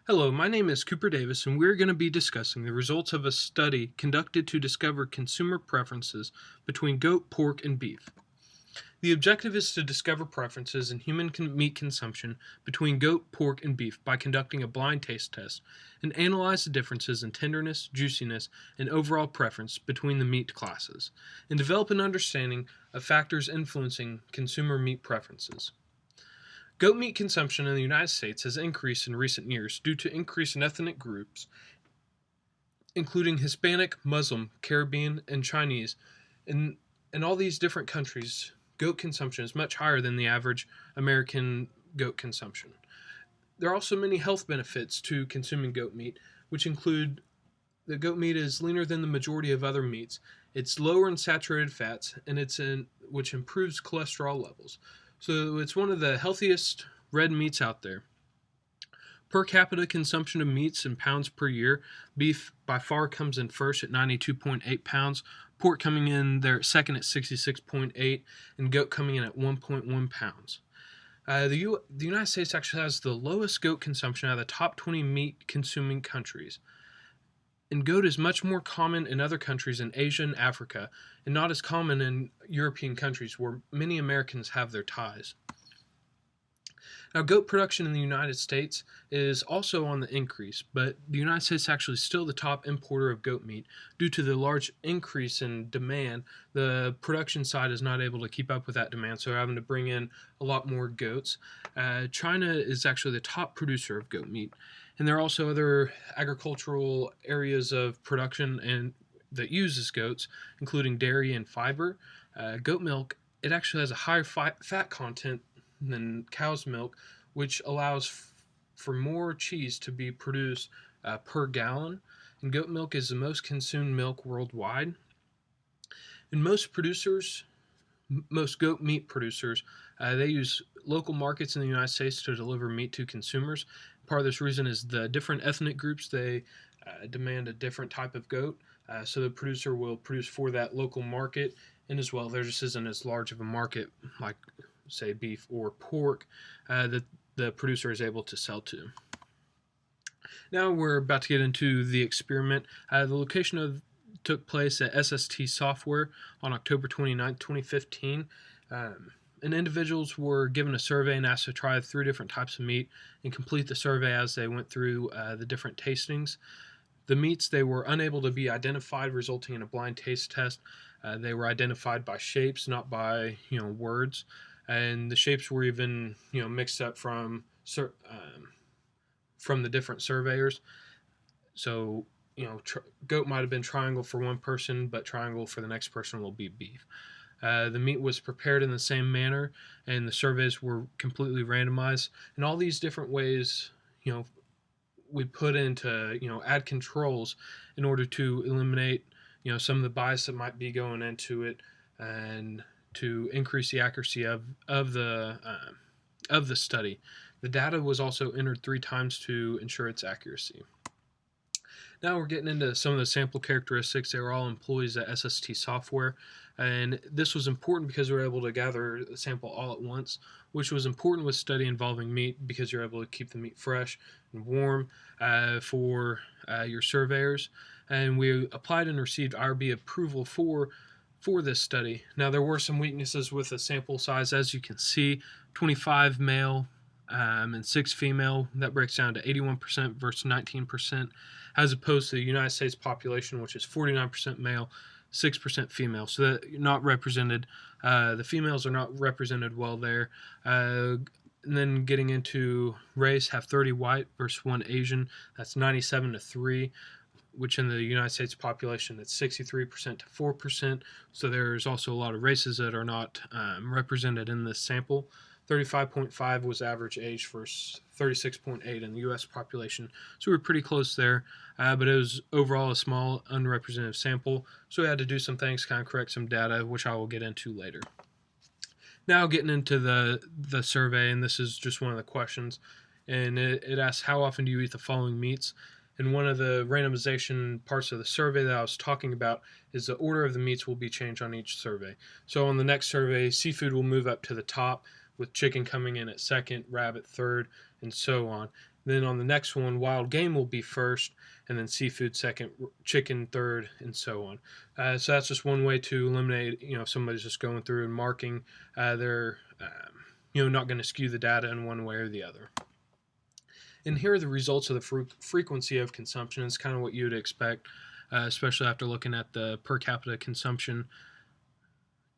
Hello, my name is Cooper Davis, and we're going to be discussing the results of a study conducted to discover consumer preferences between goat, pork, and beef. The objective is to discover preferences in human meat consumption between goat, pork, and beef by conducting a blind taste test and analyze the differences in tenderness, juiciness, and overall preference between the meat classes, and develop an understanding of factors influencing consumer meat preferences. Goat meat consumption in the United States has increased in recent years due to increase in ethnic groups, including Hispanic, Muslim, Caribbean, and Chinese. In all these different countries, goat consumption is much higher than the average American goat consumption. There are also many health benefits to consuming goat meat, which include the goat meat is leaner than the majority of other meats. It's lower in saturated fats, and which improves cholesterol levels. So it's one of the healthiest red meats out there. Per capita consumption of meats in pounds per year, beef by far comes in first at 92.8 pounds, pork coming in there second at 66.8, and goat coming in at 1.1 pounds. The United States actually has the lowest goat consumption out of the top 20 meat consuming countries. And goat is much more common in other countries in Asia and Africa, and not as common in European countries where many Americans have their ties. Now, goat production in the United States is also on the increase, but the United States is actually still the top importer of goat meat. Due to the large increase in demand, the production side is not able to keep up with that demand, so they're having to bring in a lot more goats. China is actually the top producer of goat meat, and there are also other agricultural areas of production and that uses goats, including dairy and fiber. Goat milk, it actually has a higher fat content than cow's milk, which allows for more cheese to be produced per gallon. And goat milk is the most consumed milk worldwide. And most goat meat producers, they use local markets in the United States to deliver meat to consumers. Part of this reason is the different ethnic groups, they demand a different type of goat. So the producer will produce for that local market, and as well, there just isn't as large of a market like, say, beef or pork that the producer is able to sell to. Now we're about to get into the experiment. The location took place at SST Software on October 29, 2015. And individuals were given a survey and asked to try 3 different types of meat and complete the survey as they went through the different tastings. The meats, they were unable to be identified, resulting in a blind taste test. They were identified by shapes, not by words, and the shapes were even mixed up from the different surveyors. So goat might have been triangle for one person, but triangle for the next person will be beef. The meat was prepared in the same manner, and the surveys were completely randomized. And all these different ways, we put into add controls in order to eliminate some of the bias that might be going into it, and to increase the accuracy of the study. The data was also entered 3 times to ensure its accuracy. Now we're getting into some of the sample characteristics. They were all employees at SST Software, and this was important because we were able to gather the sample all at once, which was important with study involving meat because you're able to keep the meat fresh and warm for your surveyors. And we applied and received IRB approval for this study. Now there were some weaknesses with the sample size, as you can see, 25 male and 6 female. That breaks down to 81% versus 19%, as opposed to the United States population, which is 49% male, 6% female. So that not represented. The females are not represented well there. And then getting into race, have 30 white versus 1 Asian. That's 97-3. Which in the United States population, it's 63% to 4%. So there's also a lot of races that are not represented in this sample. 35.5 was average age versus 36.8 in the U.S. population. So we were pretty close there, but it was overall a small, unrepresentative sample. So we had to do some things, kind of correct some data, which I will get into later. Now getting into the survey, and this is just one of the questions, and it asks, how often do you eat the following meats? And one of the randomization parts of the survey that I was talking about is the order of the meats will be changed on each survey. So on the next survey, seafood will move up to the top, with chicken coming in at second, rabbit third, and so on. Then on the next one, wild game will be first, and then seafood second, chicken third, and so on. So that's just one way to eliminate, if somebody's just going through and marking, they're, not going to skew the data in one way or the other. And here are the results of the frequency of consumption. It's kind of what you would expect, especially after looking at the per capita consumption,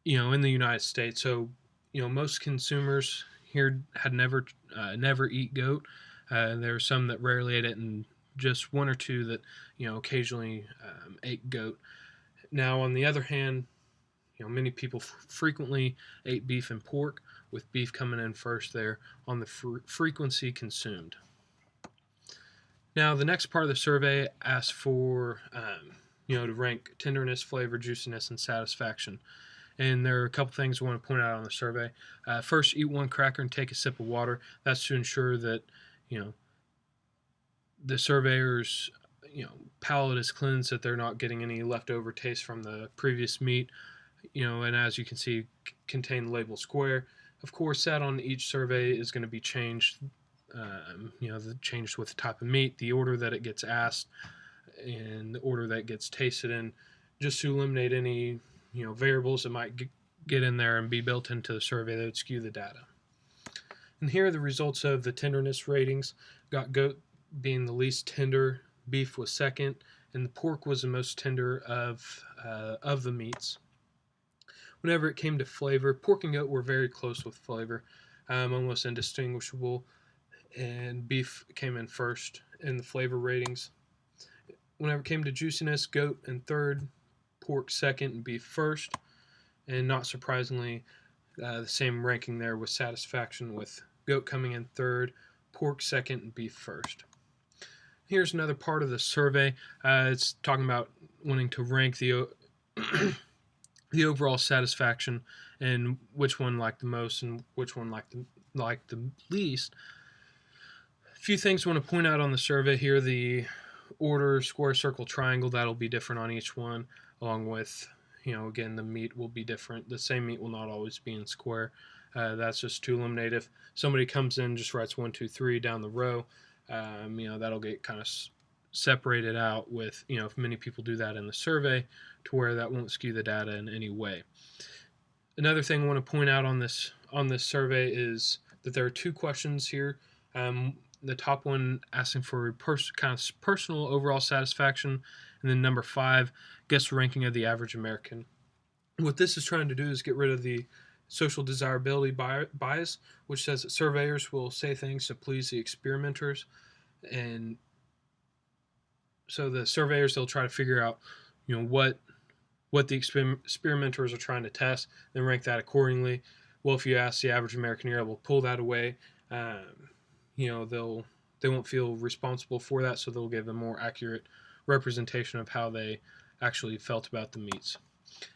in the United States. So, most consumers here had never eat goat. There are some that rarely ate it, and just one or two that occasionally ate goat. Now, on the other hand, many people frequently ate beef and pork, with beef coming in first there on the frequency consumed. Now, the next part of the survey asks for to rank tenderness, flavor, juiciness, and satisfaction. And there are a couple things I want to point out on the survey. First, eat one cracker and take a sip of water. That's to ensure that the surveyor's palate is cleansed, that they're not getting any leftover taste from the previous meat. And as you can see, contain the label square. Of course, that on each survey is going to be changed. Changed with the type of meat, the order that it gets asked, and the order that it gets tasted in, just to eliminate any variables that might get in there and be built into the survey that would skew the data. And here are the results of the tenderness ratings. Got goat being the least tender, beef was second, and the pork was the most tender of the meats. Whenever it came to flavor, pork and goat were very close with flavor, almost indistinguishable, and beef came in first in the flavor ratings. Whenever it came to juiciness, goat in third, pork second, and beef first. And not surprisingly, the same ranking there with satisfaction, with goat coming in third, pork second, and beef first. Here's another part of the survey. It's talking about wanting to rank the the overall satisfaction and which one liked the most and which one liked the least. A few things I want to point out on the survey here. The order, square, circle, triangle, that'll be different on each one, along with, again, the meat will be different. The same meat will not always be in square. That's just to eliminate if somebody comes in, just writes 1, 2, 3 down the row, that'll get kind of separated out with, if many people do that in the survey, to where that won't skew the data in any way. Another thing I want to point out on this survey is that there are two questions here. The top one asking for kind of personal overall satisfaction, and then number 5, guess the ranking of the average American. What this is trying to do is get rid of the social desirability bias, which says that surveyors will say things to please the experimenters, and so the surveyors, they'll try to figure out what the experimenters are trying to test, then rank that accordingly. Well, if you ask the average American, you're able to pull that away. They won't feel responsible for that, so they'll give a more accurate representation of how they actually felt about the meats.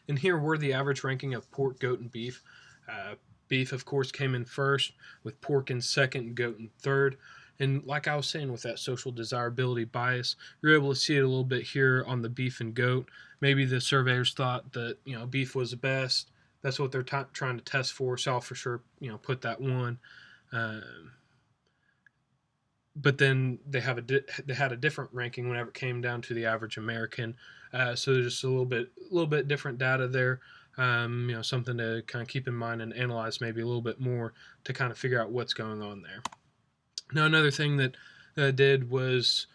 And here were the average ranking of pork, goat, and beef. Beef, of course, came in first, with pork in second and goat in third. And like I was saying, with that social desirability bias, you're able to see it a little bit here on the beef and goat. Maybe the surveyors thought that beef was the best. That's what they're trying to test for, so I'll for sure put that one. But then they had a different ranking whenever it came down to the average American. So there's just a little bit different data there. Something to kind of keep in mind and analyze maybe a little bit more to kind of figure out what's going on there. Now, another thing that I did was,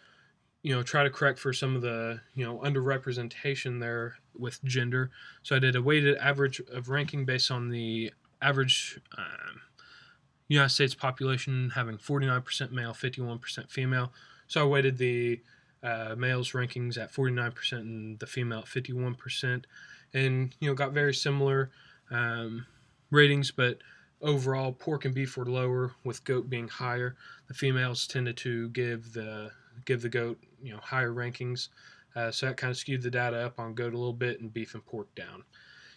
try to correct for some of the, underrepresentation there with gender. So I did a weighted average of ranking based on the average United States population having 49% male, 51% female. So I weighted the males' rankings at 49% and the female at 51%. And, got very similar ratings, but overall, pork and beef were lower, with goat being higher. The females tended to give the goat, higher rankings. So that kind of skewed the data up on goat a little bit and beef and pork down.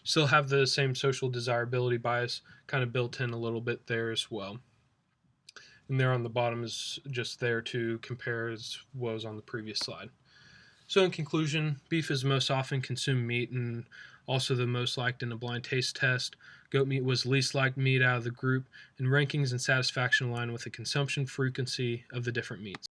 Still have the same social desirability bias kind of built in a little bit there as well. And there on the bottom is just there to compare as was on the previous slide. So in conclusion, beef is most often consumed meat, and also the most liked in a blind taste test. Goat meat was least liked meat out of the group, and rankings and satisfaction align with the consumption frequency of the different meats.